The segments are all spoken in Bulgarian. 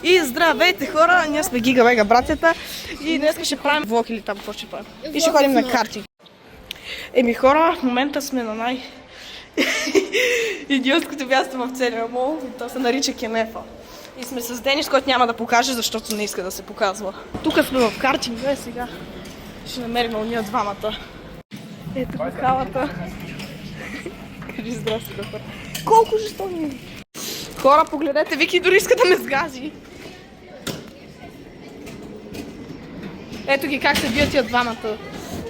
И здравейте хора, ние сме Гига Вега братята и днес ще правим влог или там какво ще правим. И ще ходим на карти. Еми хора, в момента сме на идиотското място в целия мол и то се нарича Кенефа. И сме с Денис, който няма да покаже, защото не иска да се показва. Тук сме в картинга и сега ще намерим уния двамата. Ето халата. Кажи здрасти, доктор. Колко жетони! Хора, погледнете, Вики дори иска да ме сгази. Ето ги как се бият тия двамата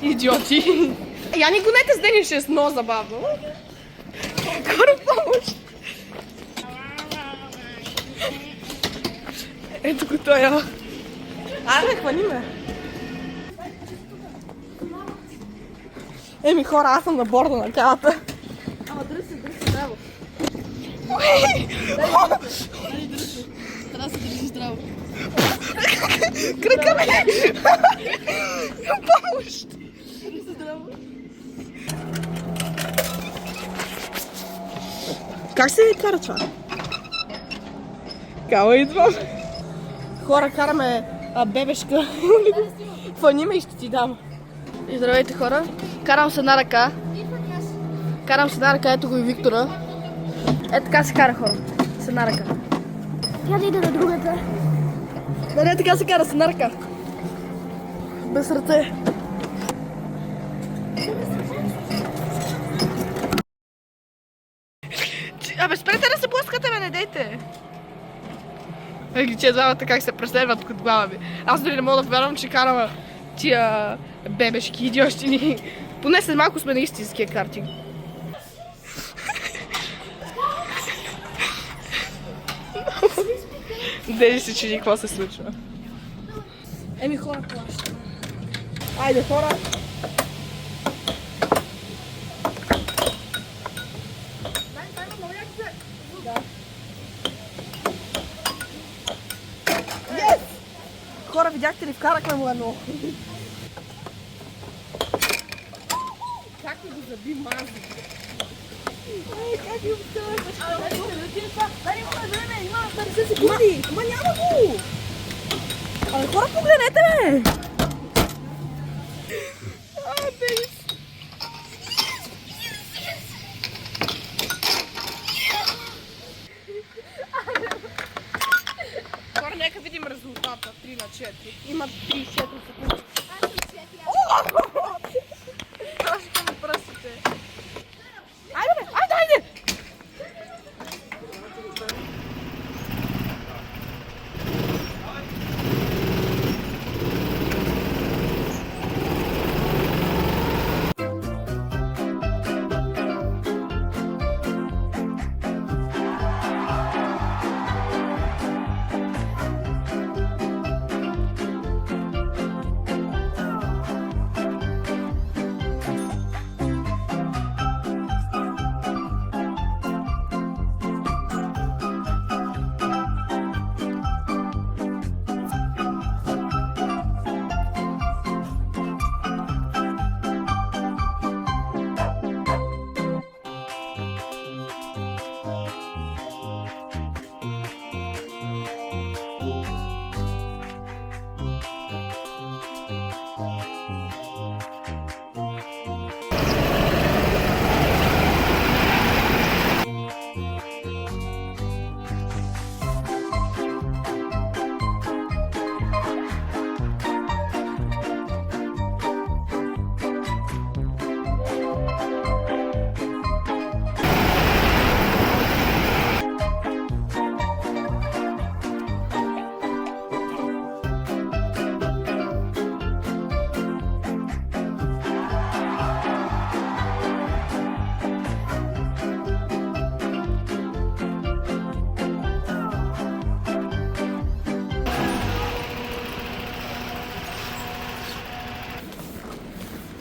идиоти. Я ни гонете с Денис, ще е много забавно. Хора, помощ! Ето го той. Айде, хвани ме. Еми хора, аз съм на борда на калата. Ама дръж се здраво. Трябва да се държи здраво. Кръка ме! Помощ! Държи се здраво. Как се ви кара това? Кала идвам. Хора, караме бебешка. Фани ме и ще ти дам. И здравейте хора. Карам с една ръка. Ето го и Виктора. Е така се кара хора. С една ръка. Тя да иде на другата. Да не така се кара с една ръка. Без ръце. Абе, спрете да се блъскате, бе, не дейте! Ги че двамата как се преследват от глава ми. Аз дори не мога да повярвам, че карам тия бебешки идиощини. Поне след малко сме на истинския картинг. Дели се чуди какво се случва. Еми хора плаща. Айде, хора! Хора, видяхте ли, вкарахме му едно. Как ти го заби мази? Как ви обстелаш? Дай му на време, има 50 секунди. Ма няма го! Абе, хора, погледнете, бе! Денис! Хора, нека видим резултата. 3 на 4. Има 34 секунди. Страшно ми пръстите. Айде, бе! Айде!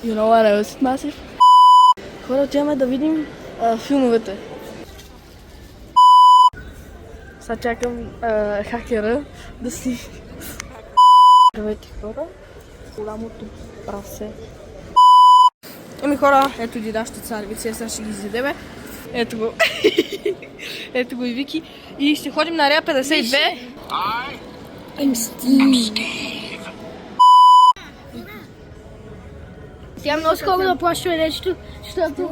You know what else is massive? Хора, отиваме да видим филмовете. Сега чакам хакера да си... Здравейте хора, голямото прасе. Еми хора, ето ги нашите царевици, сега ще ги изядеме. Ето го. Ето го и Вики. И ще ходим на Ареа 52. Тя много скоро да плаща нещо, защото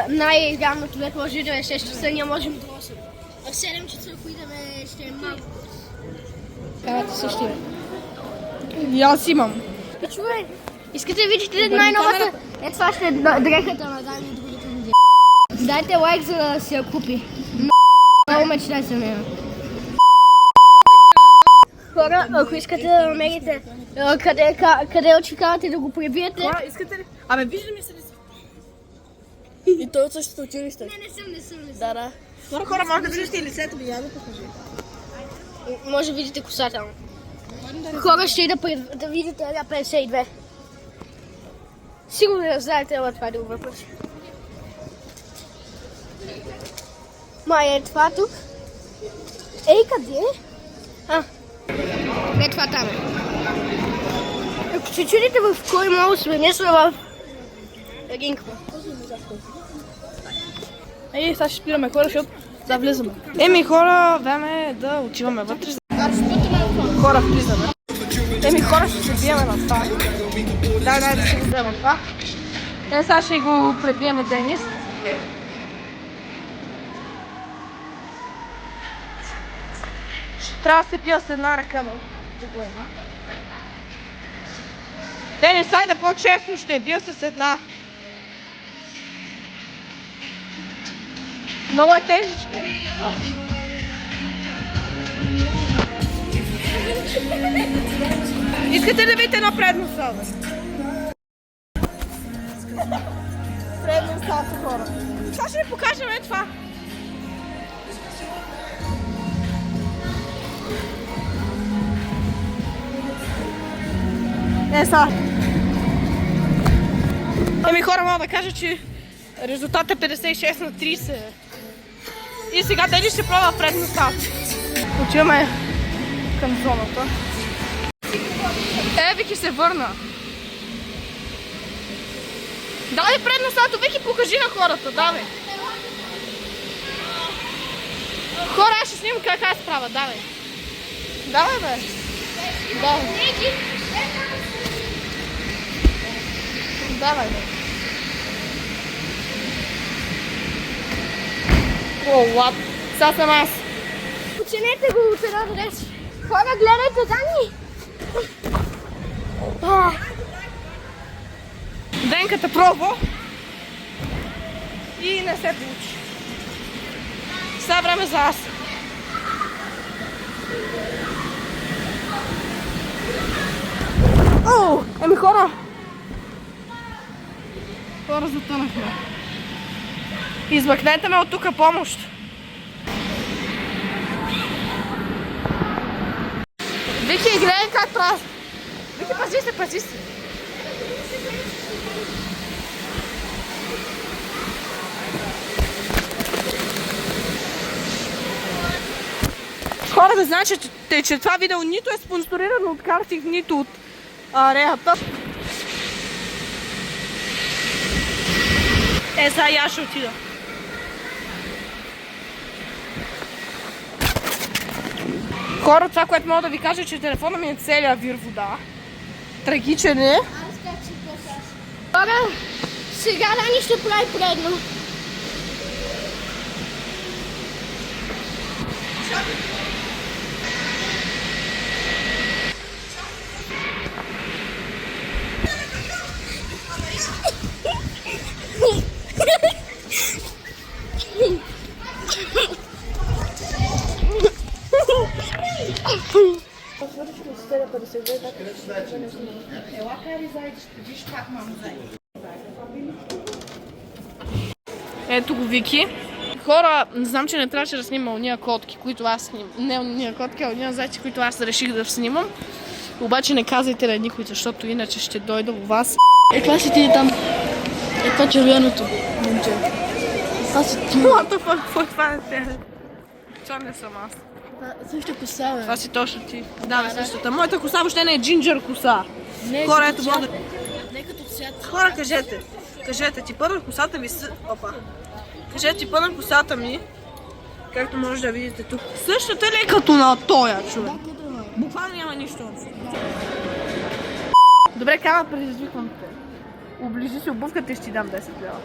най-равното предположително е 6 часа, ние можем до 8. А в 7 часа, ако идеме, ще е малко. Карата също е. И аз имам. Чувай, искате да видите най-новата? Е, това ще е дрехата на Дани и другите неделя. Дайте лайк, за да се я купи. Много мечтай се нея. Хора, ако искате да намерите къде очекавате да го пребиете... Хора, искате ли? Абе, виждаме се ли си? И той от същото училище. Не съм. Да, да. Хора, може да виждате и лицето ми, я да покажи. Може да видите косата му. Хора, ще и да видите една 52. Сигурно да знаете, ама това е друг въпрос. Май е това тук. Ей, къде е? Не, това там е. Ако се чудите в кой мол сме, ние сме в Ринква. Ей, сега ще спираме хора, защото да влизаме. Еми хора, време е да отиваме вътре. Хора, влизаме. Еми хора, ще се биеме на това. Да ще го взема това. Сега ще го пребиеме Денис. Трябва да се пия с една ръка, но да го има. Денис, айде по-честно ще бия с една. Много е тежичко. Искате да видите на предно салто? Предно салто, хора. Сега ще ви покажем това. Сега. Еми хора, мога да кажа, че резултатът е 56 на 30. И сега Дени ще пробва предно салто. Отиваме към зоната. Вики се върна. Давай предно салто, Вики, покажи на хората, давай. Хора, аз ще снимам как аз правя, давай. Давай, бе. Давай. Давай, бе. О, лап. Сега съм аз. Оценете го от една до 10. Хора, гледайте, Дани! Денката пробва и не се получи. Сега време за аз. Еми хора! Хора, затънахме. Измъкнете ме от тук помощ. Вики, гледай как правя. Вики, пази се. Хора да знаят, че това видео нито е спонсорирано от Картинг, нито от Реата. Сега я ще отида. Хора, това, което мога да ви кажа, че телефона ми е целия вир вода. Трагичен е. Хора, сега Дани ще прави предно. Ето го Вики. Хора, знам, че не трябваше да снимам уния котки, които аз снимам. Не уния котки, а уния зайци, които аз реших да снимам. Обаче не казайте на никой, защото иначе ще дойда у вас. Това си ти там. Това червеното момче. Това си ти. What the fuck, какво това не те? Това не съм аз. Също коса, бе. Това си точно ти. Да, бе, същата. Моята коса въобще не е джинджер коса. Не, Хора, ето мога да... Не като цвят. Хора, кажете, ти пърна косата ми Опа. Кажете, ти пърна косата ми Както може да видите тук. Същото ли е като на тоя човек? Буквално няма нищо общо. Добре, кама предизвиквам те. Оближи се обувката и ще ти дам 10 лева.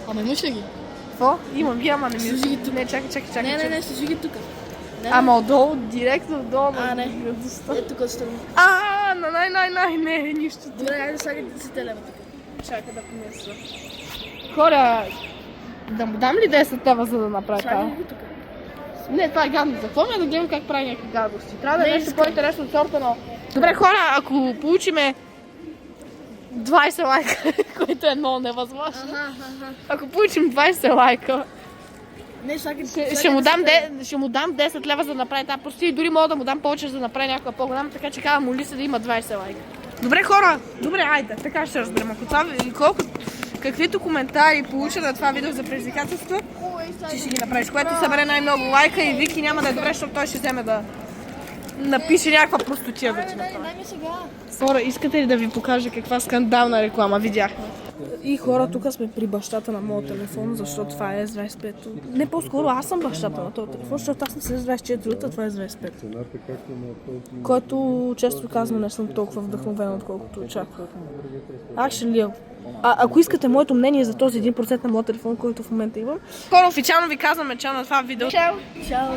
Ама имаш ли ги? Какво? Имам ги, ама не ми... Служи ги тук. Не, чакай. Не, служи ги тук. Ама отдолу, директно отдолу. Не. Е, тук отстрани. Не, нищо. Добре, айде слагай 10 лева тук. Чакай да помисля. Хора, да му дам ли 10 лева, за да направя това? Слагай ги тук. Не, това е гадно. За какво ме да гледам как прави някакви гадости? Трябва да е нещо по-интересно от сорта на... Добре, хора, ако получиме 20 лайка, което е много невъзможно. Ако получим 20 лайка, Не, слагай ще му дам 10 лева, за да направи тази простия и дори мога да му дам повече, за да направи някаква по-голяма, така че казвам, моли се да има 20 лайка. Добре, хора, добре, айде, така ще разберем. Ако това, каквито коментари получа на това видео за предизвикателство, ти ще ги направиш, което събере най-много лайка и Вики няма да е добре, защото той ще вземе да напише някаква простотия да ти направи. Дай ми сега. Хора, искате ли да ви покажа каква скандална реклама видяхме? И хора, тук сме при бащата на моят телефон, защото това е S25. Не, по-скоро аз съм бащата на този телефон, защото аз не съм S24, а това е S25. Който, често казвам, не съм толкова вдъхновена, отколкото очаквах. Actually, ако искате моето мнение за този 1% на моят телефон, който в момента имам, хора, официално ви казваме чао на това видео. Чао! Чао.